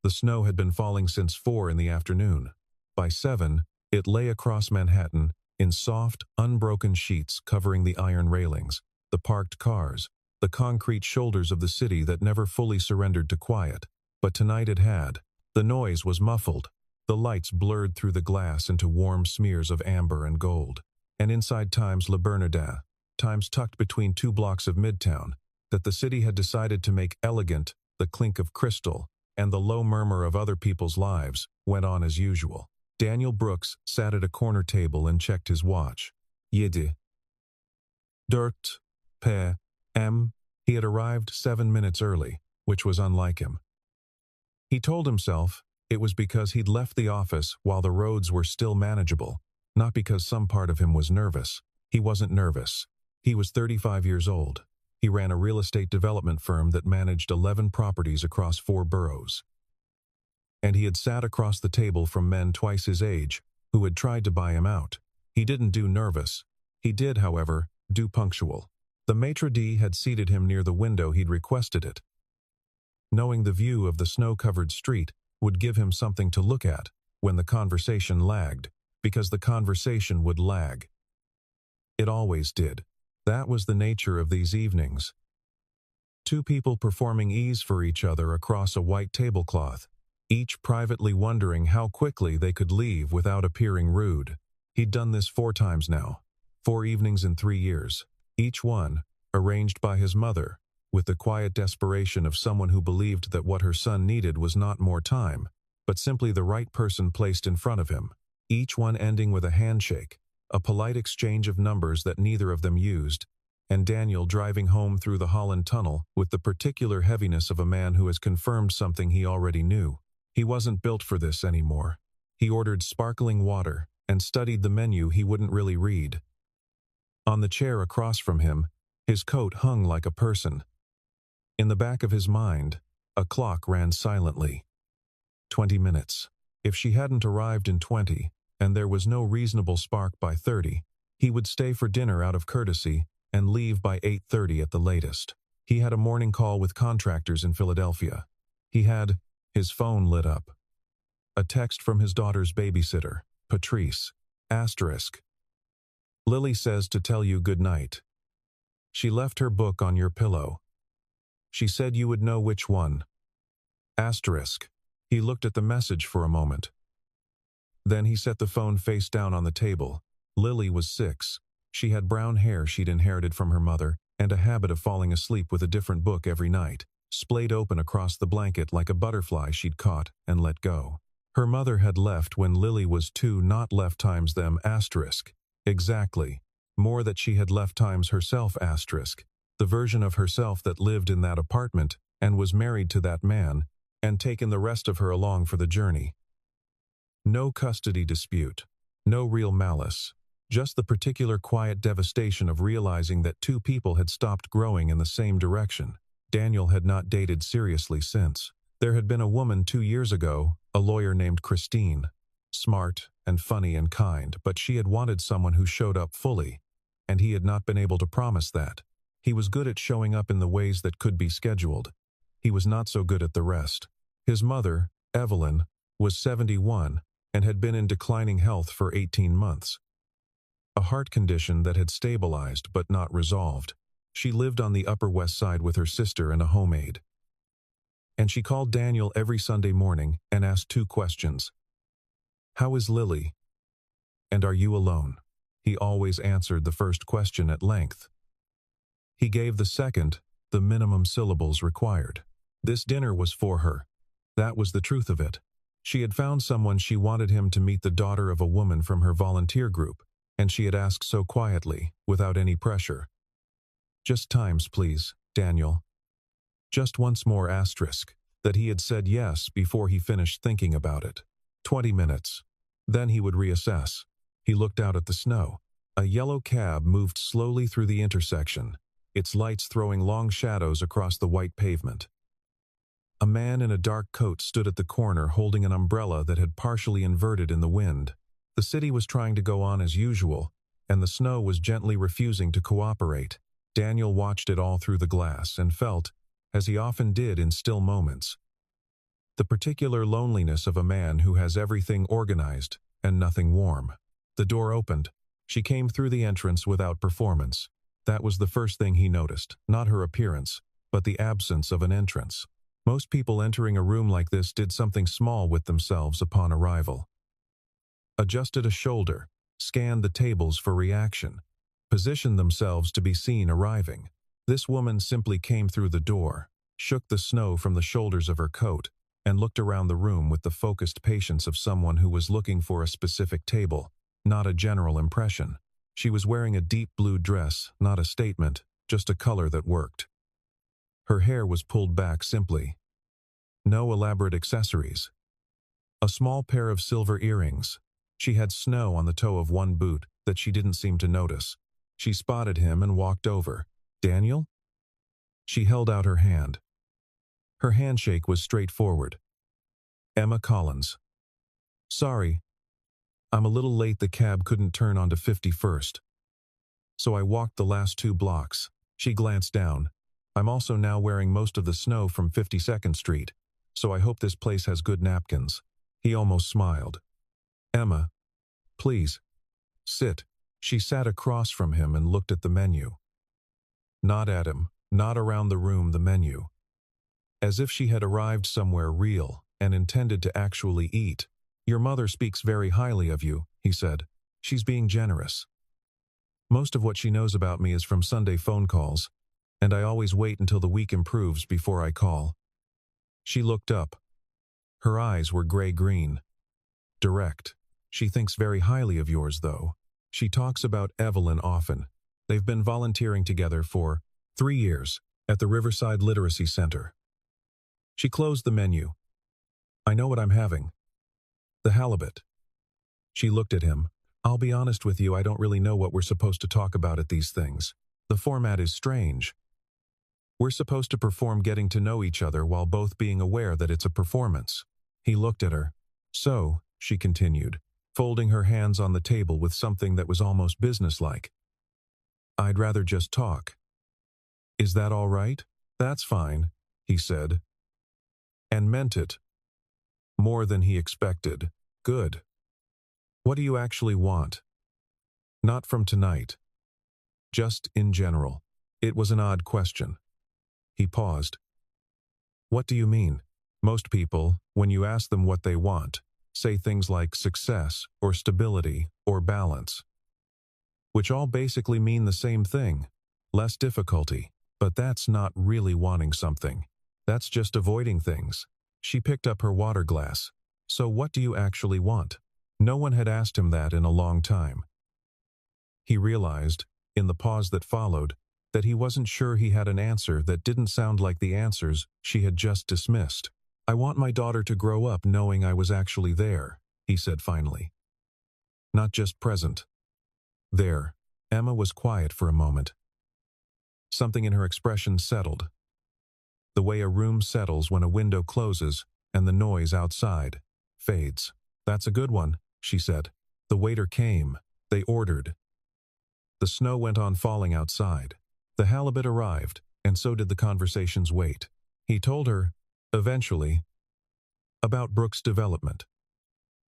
The snow had been falling since 4 in the afternoon. By 7, it lay across Manhattan in soft, unbroken sheets covering the iron railings, the parked cars, the concrete shoulders of the city that never fully surrendered to quiet. But tonight it had. The noise was muffled. The lights blurred through the glass into warm smears of amber and gold. And inside Times Le Bernardin, Times tucked between 2 blocks of Midtown, that the city had decided to make elegant, the clink of crystal, and the low murmur of other people's lives, went on as usual. Daniel Brooks sat at a corner table and checked his watch. 7. Dirt. P.M. He had arrived 7 minutes early, which was unlike him. He told himself it was because he'd left the office while the roads were still manageable, not because some part of him was nervous. He wasn't nervous. He was 35 years old. He ran a real estate development firm that managed 11 properties across 4 boroughs. And he had sat across the table from men twice his age who had tried to buy him out. He didn't do nervous. He did, however, do punctual. The maitre d' had seated him near the window he'd requested it, knowing the view of the snow-covered street would give him something to look at when the conversation lagged, because the conversation would lag. It always did. That was the nature of these evenings. 2 people performing ease for each other across a white tablecloth, each privately wondering how quickly they could leave without appearing rude. He'd done this 4 times now, 4 evenings in 3 years, each one arranged by his mother, with the quiet desperation of someone who believed that what her son needed was not more time, but simply the right person placed in front of him, each one ending with a handshake, a polite exchange of numbers that neither of them used, and Daniel driving home through the Holland Tunnel with the particular heaviness of a man who has confirmed something he already knew. He wasn't built for this anymore. He ordered sparkling water and studied the menu he wouldn't really read. On the chair across from him, his coat hung like a person. In the back of his mind, a clock ran silently. 20 minutes. If she hadn't arrived in 20, and there was no reasonable spark by 30, he would stay for dinner out of courtesy and leave by 8:30 at the latest. He had a morning call with contractors in Philadelphia. He had his phone lit up. A text from his daughter's babysitter, Patrice. Asterisk. Lily says to tell you good night. She left her book on your pillow. She said you would know which one. Asterisk. He looked at the message for a moment. Then he set the phone face down on the table. Lily was 6. She had brown hair she'd inherited from her mother, and a habit of falling asleep with a different book every night, splayed open across the blanket like a butterfly she'd caught and let go. Her mother had left when Lily was 2, not left times them asterisk. Exactly. More that she had left times herself asterisk. The version of herself that lived in that apartment and was married to that man, and taken the rest of her along for the journey. No custody dispute. No real malice. Just the particular quiet devastation of realizing that 2 people had stopped growing in the same direction. Daniel had not dated seriously since. There had been a woman 2 years ago, a lawyer named Christine. Smart and funny and kind, but she had wanted someone who showed up fully, and he had not been able to promise that. He was good at showing up in the ways that could be scheduled. He was not so good at the rest. His mother, Evelyn, was 71 and had been in declining health for 18 months. A heart condition that had stabilized but not resolved. She lived on the Upper West Side with her sister and a homemaid. And she called Daniel every Sunday morning and asked 2 questions. How is Lily? And are you alone? He always answered the first question at length. He gave the second the minimum syllables required. This dinner was for her. That was the truth of it. She had found someone she wanted him to meet, the daughter of a woman from her volunteer group, and she had asked so quietly, without any pressure. Just times, please, Daniel. Just once more asterisk, that he had said yes before he finished thinking about it. 20 minutes. Then he would reassess. He looked out at the snow. A yellow cab moved slowly through the intersection, its lights throwing long shadows across the white pavement. A man in a dark coat stood at the corner holding an umbrella that had partially inverted in the wind. The city was trying to go on as usual, and the snow was gently refusing to cooperate. Daniel watched it all through the glass and felt, as he often did in still moments, The particular loneliness of a man who has everything organized and nothing warm. The door opened. She came through the entrance without performance. That was the first thing he noticed, not her appearance, but the absence of an entrance. Most people entering a room like this did something small with themselves upon arrival. Adjusted a shoulder, scanned the tables for reaction, positioned themselves to be seen arriving. This woman simply came through the door, shook the snow from the shoulders of her coat, and looked around the room with the focused patience of someone who was looking for a specific table, not a general impression. She was wearing a deep blue dress, not a statement, just a color that worked. Her hair was pulled back simply. No elaborate accessories. A small pair of silver earrings. She had snow on the toe of one boot that she didn't seem to notice. She spotted him and walked over. "Daniel?" She held out her hand. Her handshake was straightforward. "Emma Collins." "Sorry. I'm a little late. The cab couldn't turn onto 51st. So I walked the last 2 blocks. She glanced down. "I'm also now wearing most of the snow from 52nd Street, so I hope this place has good napkins." He almost smiled. "Emma, please, sit." She sat across from him and looked at the menu. Not at him, not around the room, the menu. As if she had arrived somewhere real and intended to actually eat. "Your mother speaks very highly of you," he said. "She's being generous. Most of what she knows about me is from Sunday phone calls, and I always wait until the week improves before I call." She looked up. Her eyes were gray-green. Direct. "She thinks very highly of yours, though. She talks about Evelyn often. They've been volunteering together for 3 years at the Riverside Literacy Center." She closed the menu. "I know what I'm having. The halibut." She looked at him. "I'll be honest with you, I don't really know what we're supposed to talk about at these things. The format is strange. We're supposed to perform getting to know each other while both being aware that it's a performance." He looked at her. "So," she continued, folding her hands on the table with something that was almost businesslike, "I'd rather just talk." "Is that all right?" "That's fine," he said. And meant it. More than he expected. "Good. What do you actually want?" "Not from tonight. Just in general." It was an odd question. He paused. "What do you mean?" Most people, when you ask them what they want, say things like success or stability or balance, which all basically mean the same thing, less difficulty. But that's not really wanting something. That's just avoiding things. She picked up her water glass. "So what do you actually want?" No one had asked him that in a long time. He realized, in the pause that followed, that he wasn't sure he had an answer that didn't sound like the answers she had just dismissed. "I want my daughter to grow up knowing I was actually there," he said finally. "Not just present. There." Emma was quiet for a moment. Something in her expression settled. The way a room settles when a window closes and the noise outside fades. "That's a good one," she said. The waiter came. They ordered. The snow went on falling outside. The halibut arrived, and so did the conversation's weight. He told her, eventually, about Brooks' development.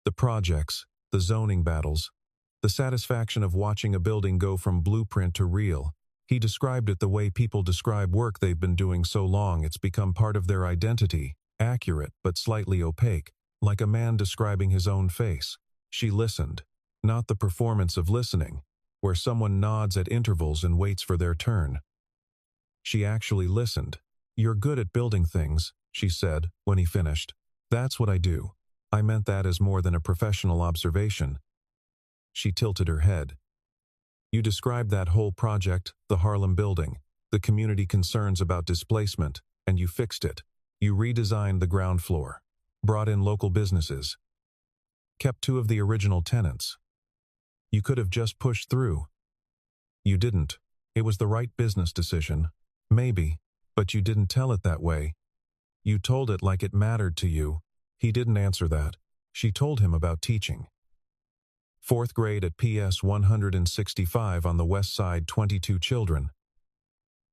The projects, the zoning battles, the satisfaction of watching a building go from blueprint to real. He described it the way people describe work they've been doing so long it's become part of their identity, accurate but slightly opaque, like a man describing his own face. She listened, not the performance of listening, where someone nods at intervals and waits for their turn. She actually listened. "You're good at building things," she said, when he finished. "That's what I do. I meant that as more than a professional observation." She tilted her head. "You described that whole project, the Harlem building, the community concerns about displacement, and you fixed it. You redesigned the ground floor, brought in local businesses, kept 2 of the original tenants. You could have just pushed through. You didn't. It was the right business decision. Maybe, but you didn't tell it that way. You told it like it mattered to you." He didn't answer that. She told him about teaching. 4th grade at PS 165 on the west side, 22 children.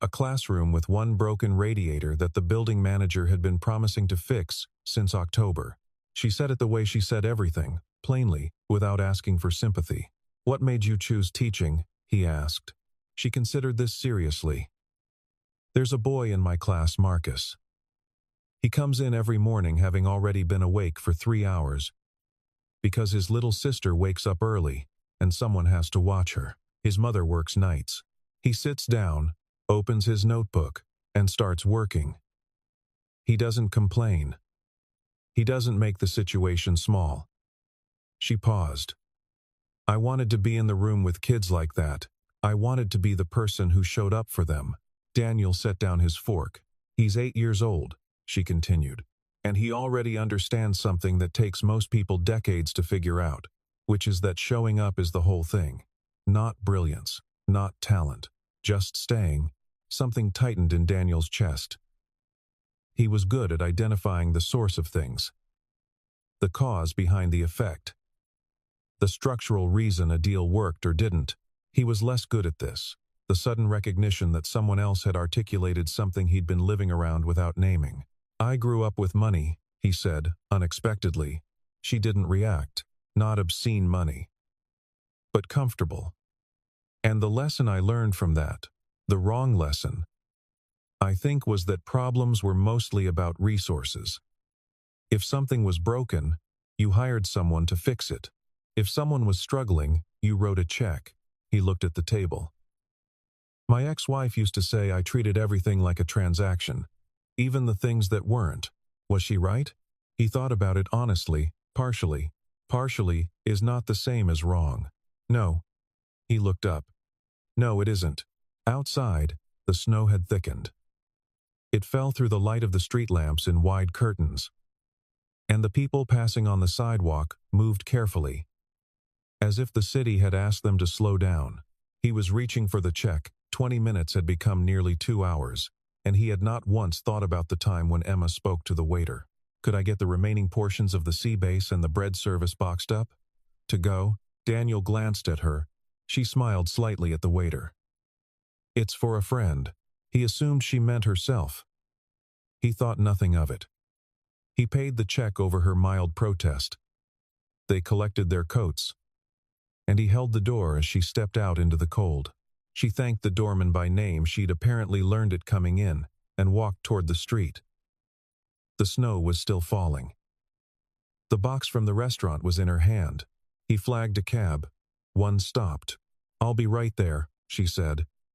A classroom with one broken radiator that the building manager had been promising to fix since October. She said it the way she said everything, plainly, without asking for sympathy. "What made you choose teaching?" he asked. She considered this seriously. "There's a boy in my class, Marcus. He comes in every morning having already been awake for 3 hours, because his little sister wakes up early, and someone has to watch her. His mother works nights. He sits down, opens his notebook, and starts working. He doesn't complain. He doesn't make the situation small." She paused. "I wanted to be in the room with kids like that. I wanted to be the person who showed up for them." Daniel set down his fork. "He's 8 years old," she continued, "and he already understands something that takes most people decades to figure out, which is that showing up is the whole thing. Not brilliance, not talent, just staying." Something tightened in Daniel's chest. He was good at identifying the source of things, the cause behind the effect, the structural reason a deal worked or didn't. He was less good at this, the sudden recognition that someone else had articulated something he'd been living around without naming. "I grew up with money," he said, unexpectedly. She didn't react. "Not obscene money, but comfortable. And the lesson I learned from that, the wrong lesson, I think, was that problems were mostly about resources. If something was broken, you hired someone to fix it. If someone was struggling, you wrote a check." He looked at the table. "My ex-wife used to say I treated everything like a transaction, even the things that weren't. Was she right?" He thought about it honestly, partially. Partially is not the same as wrong. "No." He looked up. "No, it isn't." Outside, the snow had thickened. It fell through the light of the street lamps in wide curtains, and the people passing on the sidewalk moved carefully, as if the city had asked them to slow down. He was reaching for the check. 20 minutes had become nearly 2 hours, and he had not once thought about the time when Emma spoke to the waiter. "Could I get the remaining portions of the sea base and the bread service boxed up?" "To go?" Daniel glanced at her. She smiled slightly at the waiter. "It's for a friend." He assumed she meant herself. He thought nothing of it. He paid the check over her mild protest. They collected their coats, and he held the door as she stepped out into the cold. She thanked the doorman by name. She'd apparently learned it coming in, and walked toward the street. The snow was still falling. The box from the restaurant was in her hand. He flagged a cab. One stopped. "I'll be right there," she said.